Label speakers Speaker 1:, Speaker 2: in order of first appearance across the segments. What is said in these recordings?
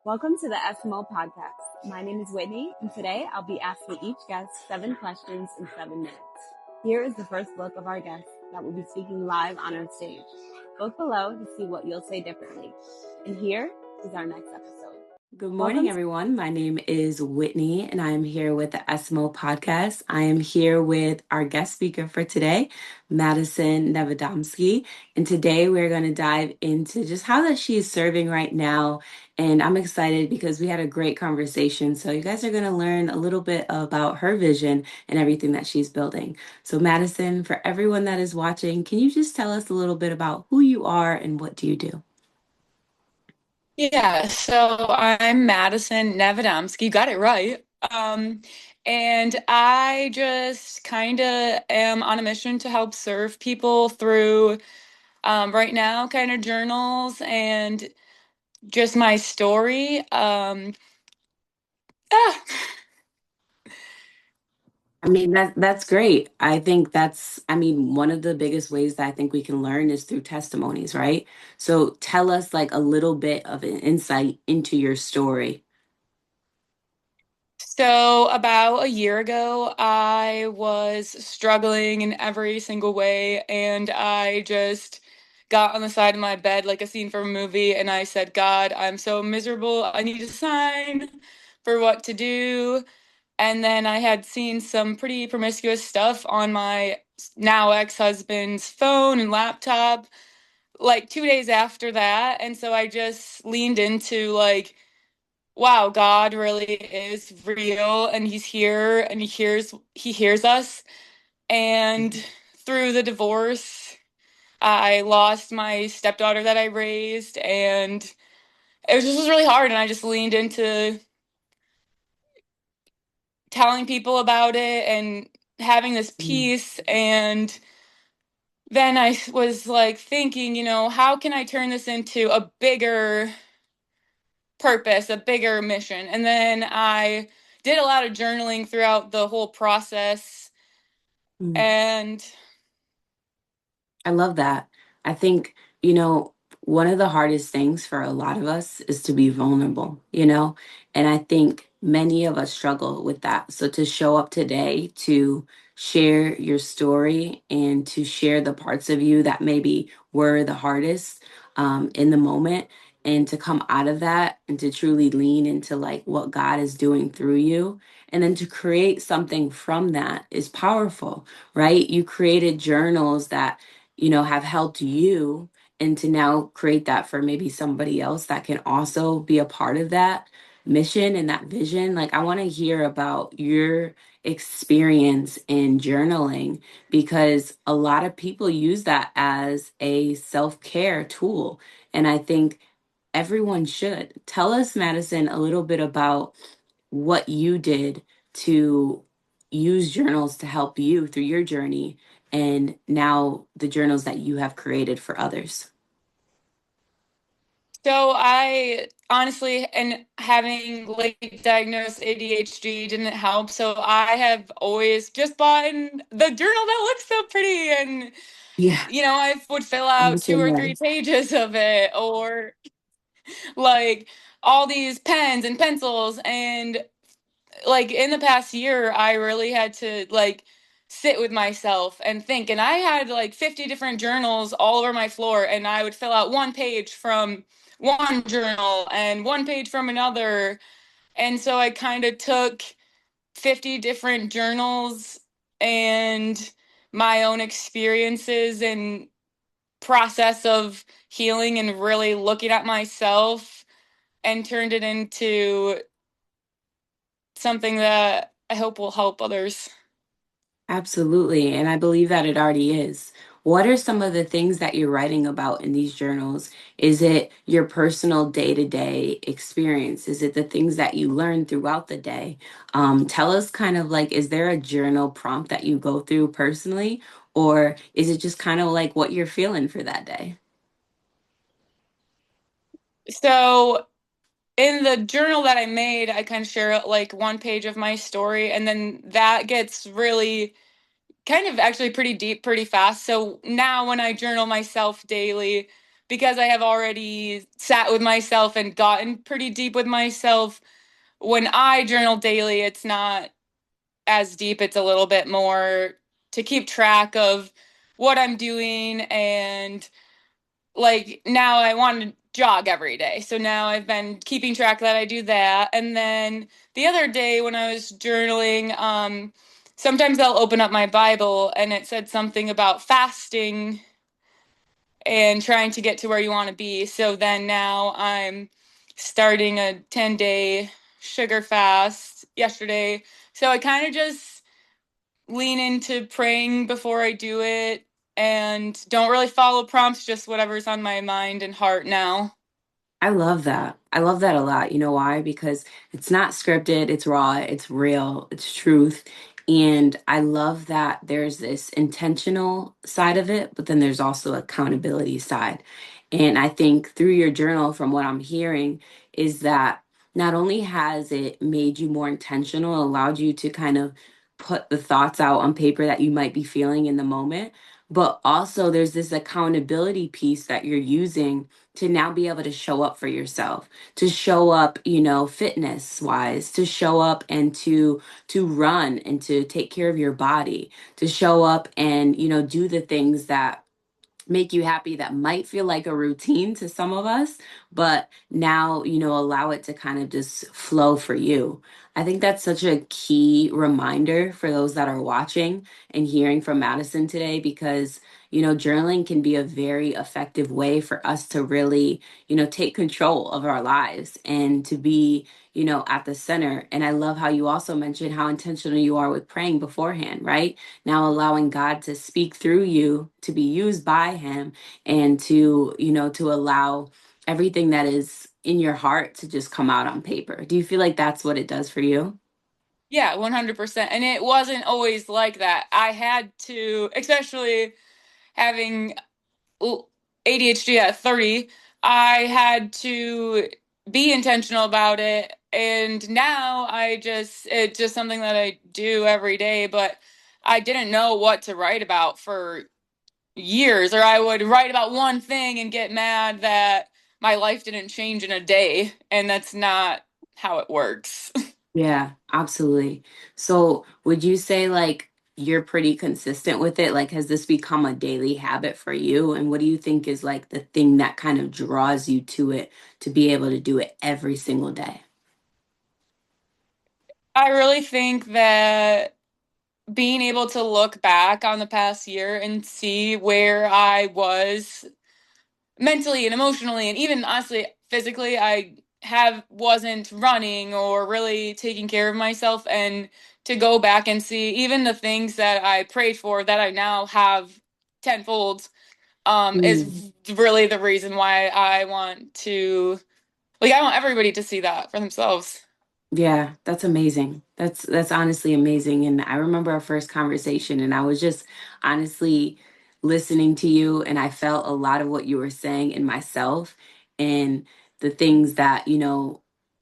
Speaker 1: Welcome to the SMO Podcast. My name is Whitney, and today I'll be asking each guest 7 questions in 7 minutes. Here is the first look of our guest that will be speaking live on our stage. Look below to see what you'll say differently. And here is our next episode.
Speaker 2: Good morning, everyone. My name is Whitney, and I am here with the SMO Podcast. I am here with our guest speaker for today, Madison Nevadomski. And today we're going to dive into just how that she is serving right now. And I'm excited because we had a great conversation. So you guys are going to learn a little bit about her vision and everything that she's building. So Madison, for everyone that is watching, can you just tell us a little bit about who you are and what do you do?
Speaker 3: Yeah, so I'm Madison Nevadomski. You got it right. And I just kind of am on a mission to help serve people through right now kind of journals and just my story.
Speaker 2: I mean, that's great. I think one of the biggest ways that I think we can learn is through testimonies, right? So tell us like a little bit of an insight into your story.
Speaker 3: So about a year ago, I was struggling in every single way, and I just got on the side of my bed like a scene from a movie, and I said, God, I'm so miserable. I need a sign for what to do. And then I had seen some pretty promiscuous stuff on my now ex-husband's phone and laptop like 2 days after that. And so I just leaned into like, wow, God really is real and he's here and he hears us. And through the divorce, I lost my stepdaughter that I raised, and it was really hard, and I just leaned into telling people about it and having this peace. And then I was like thinking, how can I turn this into a bigger purpose, a bigger mission? And then I did a lot of journaling throughout the whole process. And
Speaker 2: I love that. I think, one of the hardest things for a lot of us is to be vulnerable. And I think many of us struggle with that. So to show up today to share your story and to share the parts of you that maybe were the hardest in the moment, and to come out of that and to truly lean into like what God is doing through you, and then to create something from that is powerful, right? You created journals that have helped you, and to now create that for maybe somebody else that can also be a part of that mission and that vision. Like, I want to hear about your experience in journaling, because a lot of people use that as a self-care tool. And I think everyone should. Tell us, Madison, a little bit about what you did to use journals to help you through your journey, and now the journals that you have created for others.
Speaker 3: so I honestly, and having late diagnosed ADHD didn't help. So I have always just bought the journal that looks so pretty. And,
Speaker 2: Yeah,
Speaker 3: I would fill
Speaker 2: I'm the
Speaker 3: out two
Speaker 2: same
Speaker 3: or
Speaker 2: way.
Speaker 3: three pages of it, or like all these pens and pencils. And like in the past year, I really had to like sit with myself and think. And I had like 50 different journals all over my floor, and I would fill out one page from one journal and one page from another. And so I kind of took 50 different journals and my own experiences and process of healing and really looking at myself, and turned it into something that I hope will help others.
Speaker 2: Absolutely. And I believe that it already is. What are some of the things that you're writing about in these journals? Is it your personal day-to-day experience? Is it the things that you learn throughout the day? Tell us kind of like, is there a journal prompt that you go through personally? Or is it just kind of like what you're feeling for that day?
Speaker 3: So in the journal that I made, I kind of share like one page of my story, and then that gets really kind of actually pretty deep pretty fast. So now when I journal myself daily, because I have already sat with myself and gotten pretty deep with myself, when I journal daily, it's not as deep. It's a little bit more to keep track of what I'm doing. And like now I want to jog every day. So now I've been keeping track that I do that. And then the other day when I was journaling, sometimes I'll open up my Bible and it said something about fasting and trying to get to where you want to be. So then now I'm starting a 10-day sugar fast yesterday. So I kind of just lean into praying before I do it and don't really follow prompts, just whatever's on my mind and heart now.
Speaker 2: I love that. I love that a lot. You know why? Because it's not scripted, it's raw, it's real, it's truth. And I love that there's this intentional side of it, but then there's also accountability side. And I think through your journal, from what I'm hearing, is that not only has it made you more intentional, allowed you to kind of put the thoughts out on paper that you might be feeling in the moment, but also there's this accountability piece that you're using to now be able to show up for yourself, to show up, fitness wise, to show up and to run and to take care of your body, to show up and, do the things that make you happy that might feel like a routine to some of us, but now, allow it to kind of just flow for you. I think that's such a key reminder for those that are watching and hearing from Madison today, because, journaling can be a very effective way for us to really, take control of our lives and to be, at the center. And I love how you also mentioned how intentional you are with praying beforehand, right? Now allowing God to speak through you, to be used by him, and to, to allow everything that is in your heart to just come out on paper. Do you feel like that's what it does for you?
Speaker 3: Yeah, 100%. And it wasn't always like that. I had to, especially having ADHD at 30, I had to be intentional about it. And now it's just something that I do every day, but I didn't know what to write about for years, or I would write about one thing and get mad that my life didn't change in a day. And that's not how it works.
Speaker 2: Yeah, absolutely. So would you say like you're pretty consistent with it? Like, has this become a daily habit for you? And what do you think is like the thing that kind of draws you to it to be able to do it every single day?
Speaker 3: I really think that being able to look back on the past year and see where I was mentally and emotionally and even honestly physically, I have wasn't running or really taking care of myself, and to go back and see even the things that I prayed for that I now have tenfold, is really the reason why I want to, like, I want everybody to see that for themselves.
Speaker 2: Yeah, that's amazing. That's honestly amazing. And I remember our first conversation and I was just honestly listening to you and I felt a lot of what you were saying in myself and the things that,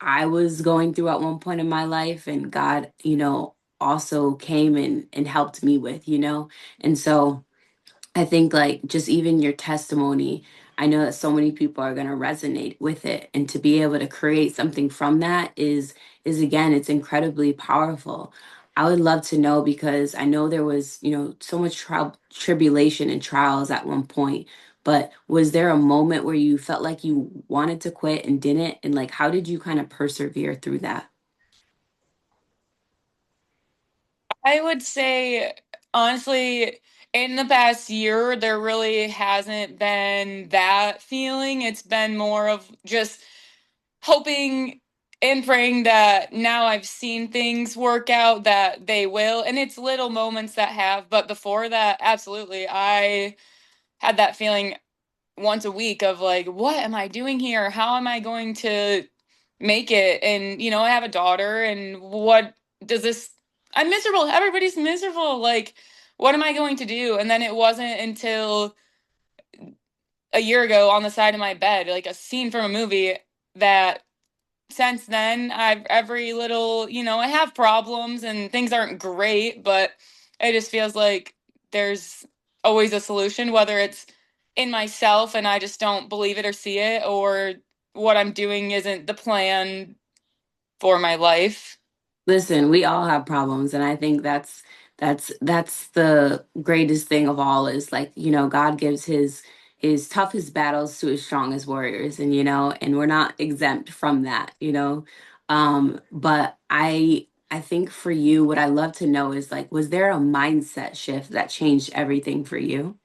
Speaker 2: I was going through at one point in my life and God, also came and helped me with, And so I think like just even your testimony, I know that so many people are going to resonate with it, and to be able to create something from that is again, it's incredibly powerful. I would love to know because I know there was, so much tribulation and trials at one point, but was there a moment where you felt like you wanted to quit and didn't? And like, how did you kind of persevere through that?
Speaker 3: I would say, honestly, in the past year, there really hasn't been that feeling. It's been more of just hoping and praying that now I've seen things work out, that they will. And it's little moments that have, but before that, absolutely. I had that feeling once a week of like, what am I doing here? How am I going to make it? And, I have a daughter, and what does this, I'm miserable. Everybody's miserable. Like, what am I going to do? And then it wasn't until a year ago on the side of my bed, like a scene from a movie, that since then I've every little, I have problems and things aren't great, but it just feels like there's always a solution, whether it's in myself and I just don't believe it or see it, or what I'm doing isn't the plan for my life.
Speaker 2: Listen, we all have problems, and I think that's the greatest thing of all is like, God gives his toughest battles to his strongest warriors, and and we're not exempt from that. But I think for you, what I love to know is like, was there a mindset shift that changed everything for you?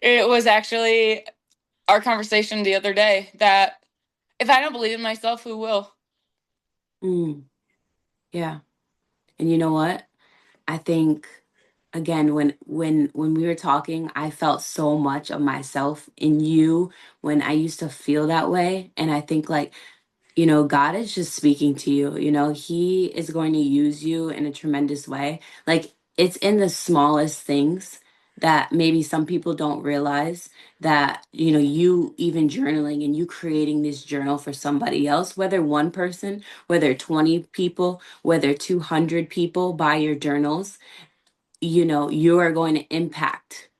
Speaker 3: It was actually our conversation the other day that if I don't believe in myself, who will?
Speaker 2: Mm, yeah. And you know what? I think again when we were talking, I felt so much of myself in you when I used to feel that way. And I think like, God is just speaking to you. He is going to use you in a tremendous way. Like, it's in the smallest things that maybe some people don't realize that, you even journaling and you creating this journal for somebody else, whether one person, whether 20 people, whether 200 people buy your journals, you are going to impact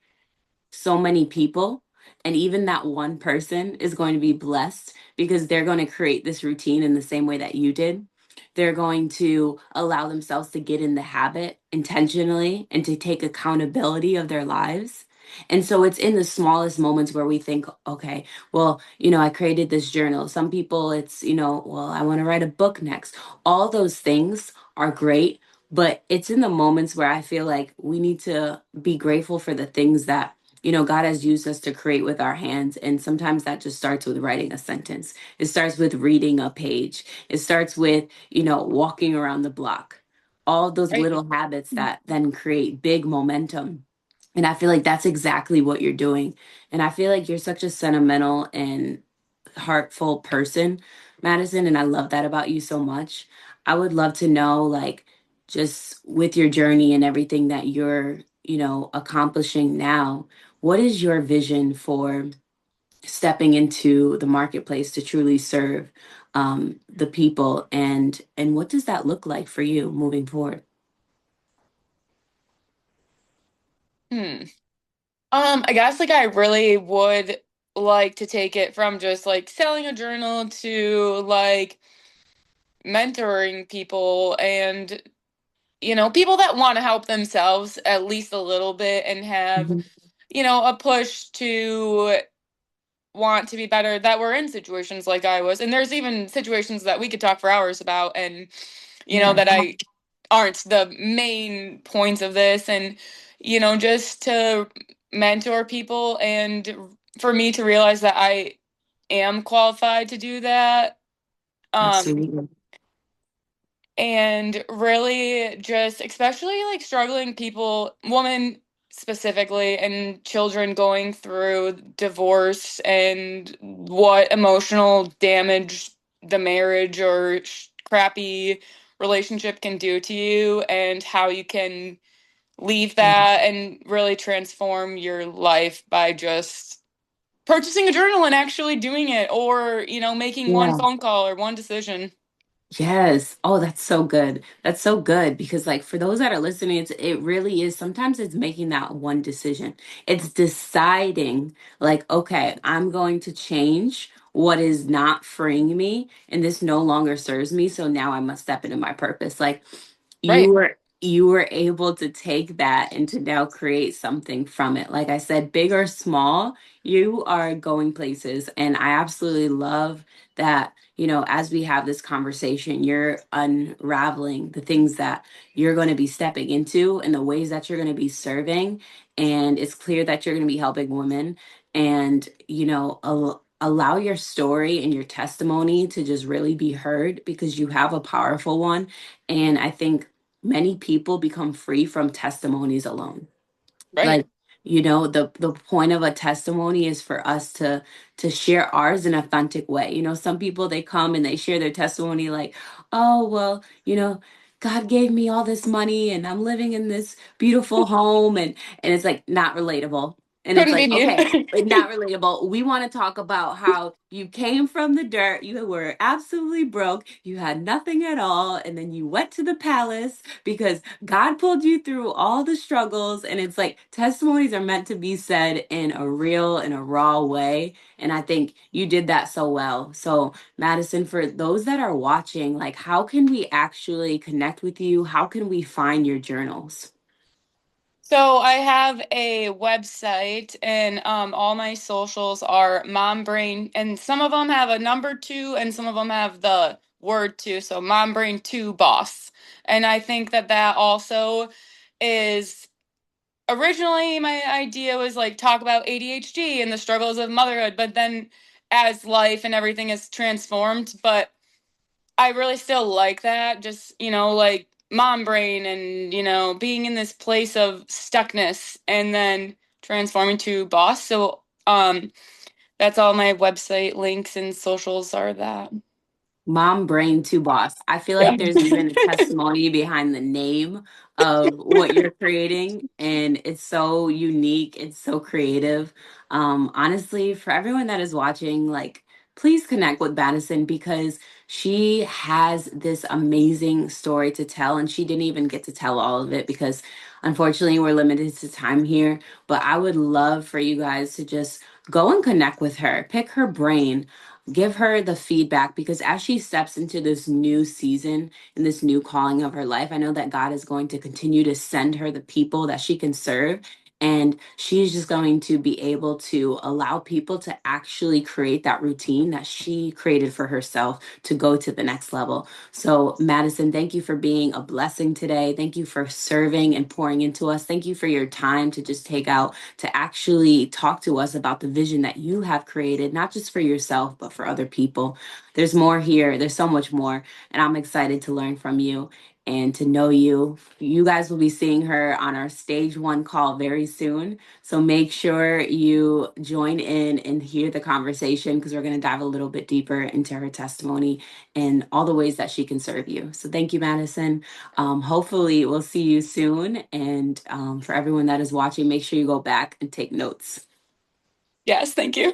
Speaker 2: so many people. And even that one person is going to be blessed because they're going to create this routine in the same way that you did. They're going to allow themselves to get in the habit intentionally and to take accountability of their lives. And so it's in the smallest moments where we think, okay, well, I created this journal. Some people, it's, well, I want to write a book next. All those things are great, but it's in the moments where I feel like we need to be grateful for the things that God has used us to create with our hands. And sometimes that just starts with writing a sentence. It starts with reading a page. It starts with, walking around the block. All those
Speaker 3: Right.
Speaker 2: little habits that then create big momentum. And I feel like that's exactly what you're doing. And I feel like you're such a sentimental and heartful person, Madison. And I love that about you so much. I would love to know, like, just with your journey and everything that you're, accomplishing now, what is your vision for stepping into the marketplace to truly serve the people, and what does that look like for you moving forward?
Speaker 3: Hmm. I guess like I really would like to take it from just like selling a journal to like mentoring people and people that want to help themselves at least a little bit and have,
Speaker 2: Mhm.
Speaker 3: a push to want to be better that were in situations like I was. And there's even situations that we could talk for hours about and
Speaker 2: Yeah,
Speaker 3: that I aren't the main points of this and just to mentor people and for me to realize that I am qualified to do that. Um
Speaker 2: absolutely.
Speaker 3: and really just especially like struggling people, women specifically, and children going through divorce and what emotional damage the marriage or crappy relationship can do to you and how you can leave
Speaker 2: Yeah,
Speaker 3: that and really transform your life by just purchasing a journal and actually doing it or making one
Speaker 2: yeah.
Speaker 3: phone call or one decision.
Speaker 2: Yes. Oh, that's so good. That's so good because like for those that are listening, it really is sometimes it's making that one decision. It's deciding like, okay, I'm going to change what is not freeing me and this no longer serves me, so now I must step into my purpose. Like you
Speaker 3: Right.
Speaker 2: were able to take that and to now create something from it. Like I said, big or small, you are going places, and I absolutely love that, as we have this conversation, you're unraveling the things that you're going to be stepping into and the ways that you're going to be serving. And it's clear that you're going to be helping women. And, allow your story and your testimony to just really be heard because you have a powerful one. And I think many people become free from testimonies alone.
Speaker 3: Right.
Speaker 2: Like, the point of a testimony is for us to share ours in an authentic way. Some people, they come and they share their testimony like, oh well, God gave me all this money and I'm living in this beautiful home, and it's like not relatable. And it's
Speaker 3: Couldn't be
Speaker 2: like, okay,
Speaker 3: me.
Speaker 2: but not relatable. We want to talk about how you came from the dirt. You were absolutely broke. You had nothing at all. And then you went to the palace because God pulled you through all the struggles. And it's like testimonies are meant to be said in a real and a raw way. And I think you did that so well. So, Madison, for those that are watching, like, how can we actually connect with you? How can we find your journals?
Speaker 3: So I have a website, and all my socials are Mom Brain, and some of them have a number 2, and some of them have the word 2. So Mom Brain 2 Boss, and I think that that also is originally my idea was like talk about ADHD and the struggles of motherhood, but then as life and everything has transformed, but I really still like that. Just, like mom brain and, being in this place of stuckness and then transforming to boss. So, that's all my website links and socials are that.
Speaker 2: Mom Brain to Boss. I feel
Speaker 3: Yeah.
Speaker 2: like there's even a testimony behind the name of what you're creating, and it's so unique. It's so creative. Honestly, for everyone that is watching, like, please connect with Madison because she has this amazing story to tell, and she didn't even get to tell all of it because unfortunately we're limited to time here. But I would love for you guys to just go and connect with her, pick her brain, give her the feedback because as she steps into this new season and this new calling of her life, I know that God is going to continue to send her the people that she can serve. And she's just going to be able to allow people to actually create that routine that she created for herself to go to the next level. So, Madison, thank you for being a blessing today. Thank you for serving and pouring into us. Thank you for your time to just take out to actually talk to us about the vision that you have created, not just for yourself, but for other people. There's more here. There's so much more. And I'm excited to learn from you and to know you. You guys will be seeing her on our stage 1 call very soon. So make sure you join in and hear the conversation because we're going to dive a little bit deeper into her testimony and all the ways that she can serve you. So thank you, Madison. Hopefully, we'll see you soon. And for everyone that is watching, make sure you go back and take notes.
Speaker 3: Yes, thank you.